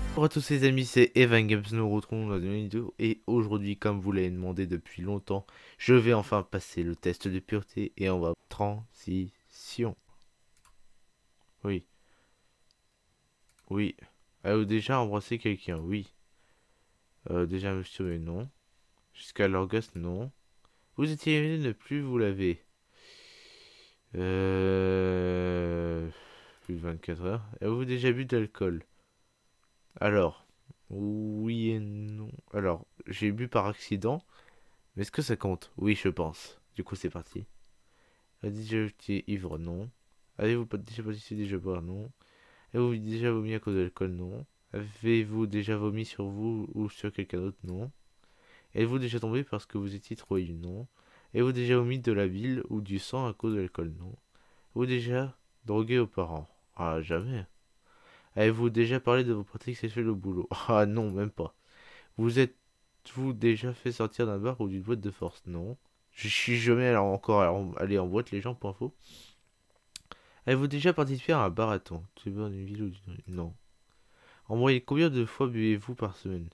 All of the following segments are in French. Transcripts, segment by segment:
Bonjour à tous les amis, c'est Evan Games, nous retrouvons dans une nouvelle vidéo et aujourd'hui, comme vous l'avez demandé depuis longtemps, je vais enfin passer le test de pureté et on va transition. Oui, oui. Avez-vous déjà embrassé quelqu'un? Oui. Déjà monsieur, non. Jusqu'à l'orgasme, non. Vous étiez aimé de ne plus vous laver. Euh... Plus de 24 heures. Avez-vous déjà bu d'alcool? Alors, oui et non. Alors, j'ai bu par accident. Mais est-ce que ça compte? Oui, je pense. Du coup, c'est parti. Avez-vous déjà été ivre? Non. Avez-vous déjà participé déjà boire? Non. Avez-vous déjà vomi à cause de l'alcool? Non. Avez-vous déjà vomi sur vous ou sur quelqu'un d'autre? Non. Êtes-vous déjà tombé parce que vous étiez trop ivre? Non. Avez-vous déjà vomi de la bile ou du sang à cause de l'alcool? Non. Avez-vous déjà drogué aux parents? Ah, jamais. Avez-vous déjà parlé de vos pratiques sexuelles au boulot? Ah, non, même pas. Vous êtes-vous déjà fait sortir d'un bar ou d'une boîte de force? Non. Je suis jamais allé en boîte, les gens, pour info. Avez-vous déjà participé à un marathon? Tu veux d'une ville ou d'une rue? Non. En moyenne, combien de fois buvez-vous par semaine?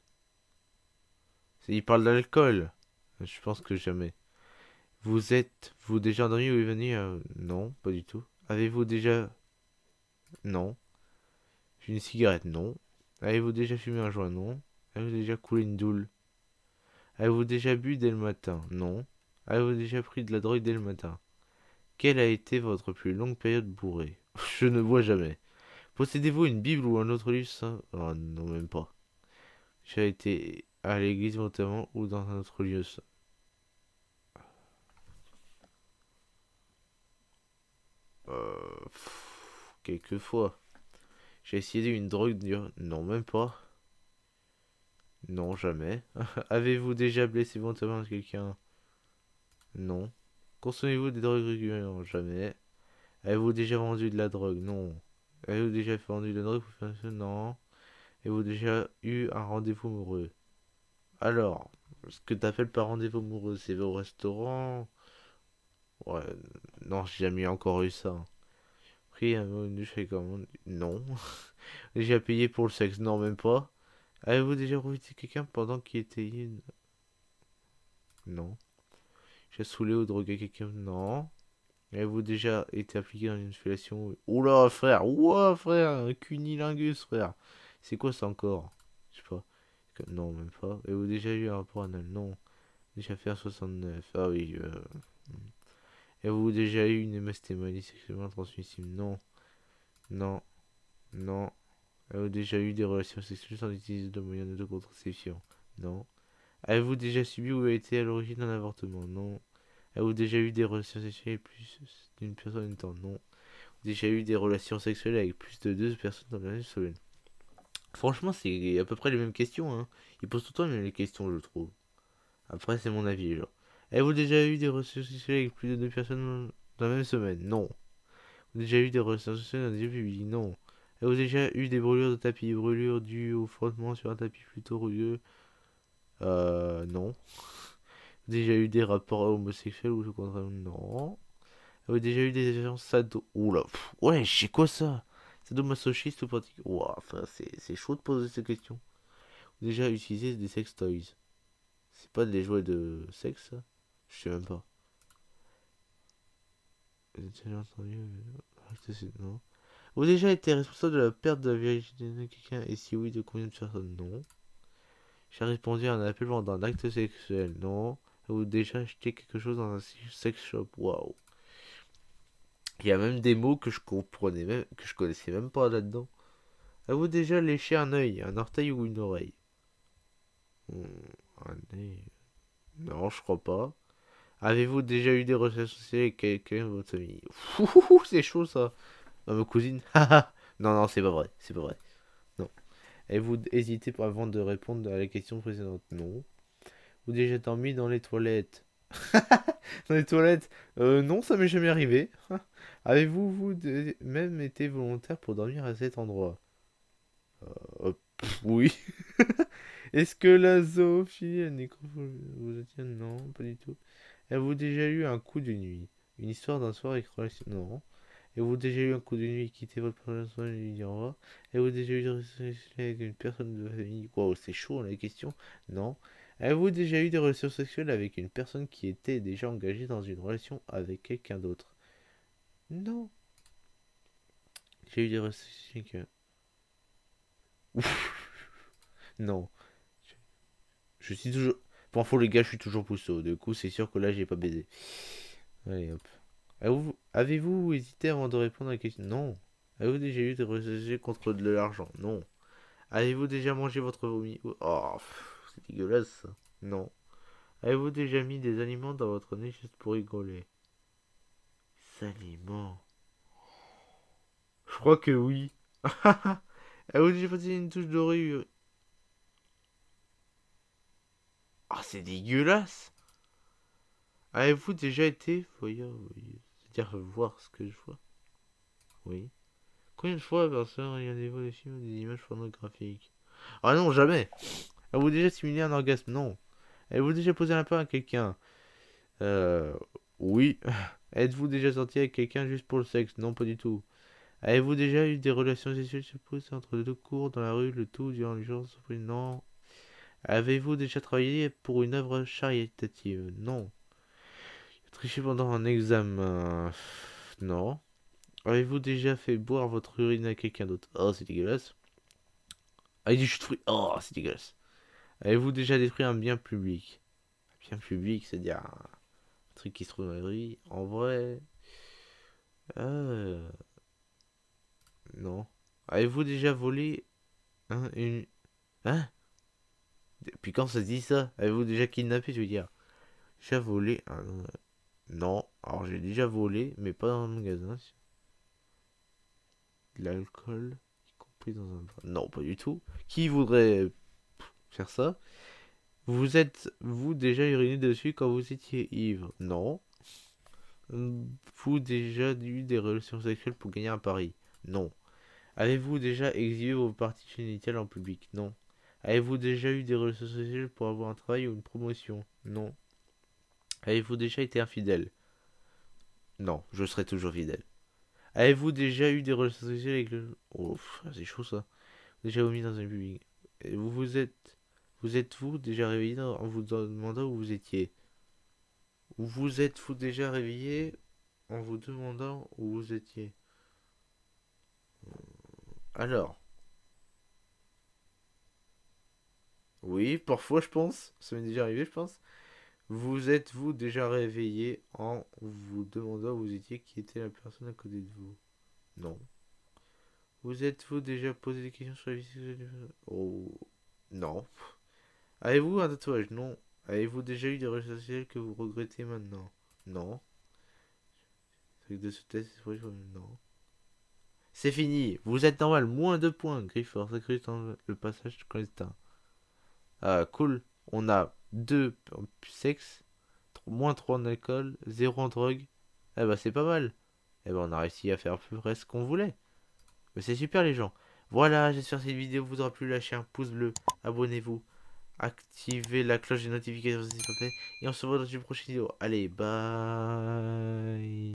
Il parle d'alcool. Je pense que jamais. Vous déjà endormi ou évanoui? Non, pas du tout. Avez-vous déjà... Non. Une cigarette? Non. Avez-vous déjà fumé un joint? Non. Avez-vous déjà coulé une doule? Avez-vous déjà bu dès le matin? Non. Avez-vous déjà pris de la drogue dès le matin? Quelle a été votre plus longue période bourrée? Je ne bois jamais. Possédez-vous une Bible ou un autre livre saint? Oh non, même pas. J'ai été à l'église notamment ou dans un autre lieu saint. Quelques fois. J'ai essayé une drogue dure. Non, même pas. Non, jamais. Avez-vous déjà blessé volontairement quelqu'un? Non. Consommez-vous des drogues régulièrement? Jamais. Avez-vous déjà vendu de la drogue? Non. Avez-vous déjà vendu de la drogue pour faire ça? Non. Avez-vous déjà eu un rendez-vous amoureux? Alors, ce que t'appelles par rendez-vous amoureux, c'est au restaurant? Ouais, non, j'ai jamais encore eu ça. Pris un mot de chez commande? Non. Déjà payé pour le sexe? Non, même pas. Avez-vous déjà profité de quelqu'un pendant qu'il était ivre? Non. J'ai saoulé ou drogué quelqu'un? Non. Avez-vous déjà été appliqué dans une fellation? Oula, frère! Ouah, frère! Un cunilingus, frère! C'est quoi ça encore? Je sais pas. Non, même pas. Avez-vous déjà eu un rapport anal? Non. Déjà fait un 69. Ah oui. Avez-vous déjà eu une mastémanie sexuellement transmissible? Non. Non. Non. Avez-vous déjà eu des relations sexuelles sans utiliser de moyens de contraception? Non. Avez-vous déjà subi ou été à l'origine d'un avortement? Non. Avez-vous déjà eu des relations sexuelles avec plus d'une personne en même temps? Non. Déjà eu des relations sexuelles avec plus de deux personnes dans la même semaine? Franchement, c'est à peu près les mêmes questions, hein. Ils posent tout le temps les mêmes questions, je trouve. Après, c'est mon avis, genre. Avez-vous déjà eu des relations sexuelles avec plus de deux personnes dans la même semaine? Non. Avez-vous déjà eu des relations sexuelles dans des lieux publics? Non. Avez-vous déjà eu des brûlures de tapis? Brûlures dues au frottement sur un tapis plutôt rugueux? Non. Déjà eu des rapports homosexuels ou le contraire? Non. Avez-vous déjà eu des expériences sado? Oula, ouais, c'est quoi ça? Sadomasochiste ou pratique? Ouah, enfin, c'est chaud de poser ces questions. Déjà utilisé des sex toys. C'est pas des jouets de sexe, ça? Je sais même pas. J'ai déjà entendu. Non. Avez-vous déjà été responsable de la perte de la virginité de quelqu'un? Et si oui, de combien de personnes? Non. J'ai répondu à un appel pendant un acte sexuel? Non. Avez-vous déjà acheté quelque chose dans un sex shop? Waouh. Il y a même des mots que je comprenais même, que je connaissais même pas là-dedans. Avez-vous déjà léché un œil, un orteil ou une oreille? Un œil. Non, je crois pas. Avez-vous déjà eu des relations sociales avec quelqu'un de votre famille? Ouh, c'est chaud ça. Ma cousine? Non, non, c'est pas vrai. C'est pas vrai. Non. Avez-vous hésité avant de répondre à la question précédente? Non. Vous déjà dormi dans les toilettes? Dans les toilettes? Non, ça m'est jamais arrivé. Avez-vous même été volontaire pour dormir à cet endroit? Oui. Est-ce que la zoophilie, la nécrophilie vous attire? Non, pas du tout. Avez-vous déjà eu un coup de nuit? Une histoire d'un soir avec relation? Non. Avez-vous déjà eu un coup de nuit, quitté votre personne et lui dire au revoir? Avez-vous déjà eu des relations sexuelles avec une personne de la famille? Wow, c'est chaud la question. Non. Avez-vous déjà eu des relations sexuelles avec une personne qui était déjà engagée dans une relation avec quelqu'un d'autre? Non. J'ai eu des relations sexuelles avec... Non. Je suis toujours... Pour info les gars, je suis toujours puceau. Du coup, c'est sûr que là, j'ai pas baisé. Allez, hop. Avez-vous hésité avant de répondre à la question? Non. Avez-vous déjà eu des relations contre de l'argent? Non. Avez-vous déjà mangé votre vomi? Oh, c'est dégueulasse ça. Non. Avez-vous déjà mis des aliments dans votre nez juste pour rigoler? Des aliments. Je crois que oui. Avez-vous déjà passé une touche dorée? Ah, c'est dégueulasse. Avez-vous déjà été voyeur? Oui. C'est-à-dire voir ce que je vois? Oui. Combien de fois personne regardez-vous des films ou des images pornographiques? Ah non, jamais. Avez-vous déjà simulé un orgasme? Non. Avez-vous déjà posé un lapin à quelqu'un? Euh... Oui. Êtes-vous déjà sorti avec quelqu'un juste pour le sexe? Non, pas du tout. Avez-vous déjà eu des relations sexuelles supposées entre deux cours dans la rue, le tout durant les jours? Non. Avez-vous déjà travaillé pour une œuvre charitative? Non. Triché pendant un examen? Non. Avez-vous déjà fait boire votre urine à quelqu'un d'autre? Oh, c'est dégueulasse. Ah, il dit jus de fruits. Oh, c'est dégueulasse. Avez-vous déjà détruit un bien public? Un bien public, c'est-à-dire un truc qui se trouve dans la rue? En vrai. Euh... Non. Avez-vous déjà volé une... Hein? Depuis quand ça se dit ça? Avez-vous déjà kidnappé, je veux dire? Déjà volé un... Non. Alors j'ai déjà volé, mais pas dans un magasin. De l'alcool, y compris dans un... Non, pas du tout. Qui voudrait faire ça? Vous êtes-vous déjà uriné dessus quand vous étiez ivre? Non. Vous déjà eu des relations sexuelles pour gagner un pari? Non. Avez-vous déjà exhibé vos parties génitales en public? Non. Avez-vous déjà eu des relations sexuelles pour avoir un travail ou une promotion? Non. Avez-vous déjà été infidèle? Non, je serai toujours fidèle. Avez-vous déjà eu des relations sexuelles avec le... Oh, c'est chaud ça. Déjà vomi dans un public. Et vous êtes-vous déjà réveillé en vous demandant où vous étiez? Vous êtes-vous déjà réveillé en vous demandant où vous étiez? Alors, oui, parfois je pense. Ça m'est déjà arrivé, je pense. Vous êtes-vous déjà réveillé en vous demandant où vous étiez, qui était la personne à côté de vous? Non. Vous êtes-vous déjà posé des questions sur la vie sexuelle des personnes? Oh, non. Avez-vous un tatouage? Non. Avez-vous déjà eu des relations sexuelles que vous regrettez maintenant? Non. Avec de ce test, non. C'est fini. Vous êtes normal. Moins 2 points. Grifford, sacré dans le passage clandestin. Ah, cool. On a 2 en sexe, moins 3 en alcool, 0 en drogue. Eh bah, c'est pas mal. Eh bah, on a réussi à faire à peu près ce qu'on voulait. Mais c'est super, les gens. Voilà, j'espère que cette vidéo vous aura plu. Lâchez un pouce bleu. Abonnez-vous. Activez la cloche des notifications si c'est pas fait. Et on se revoit dans une prochaine vidéo. Allez, bye.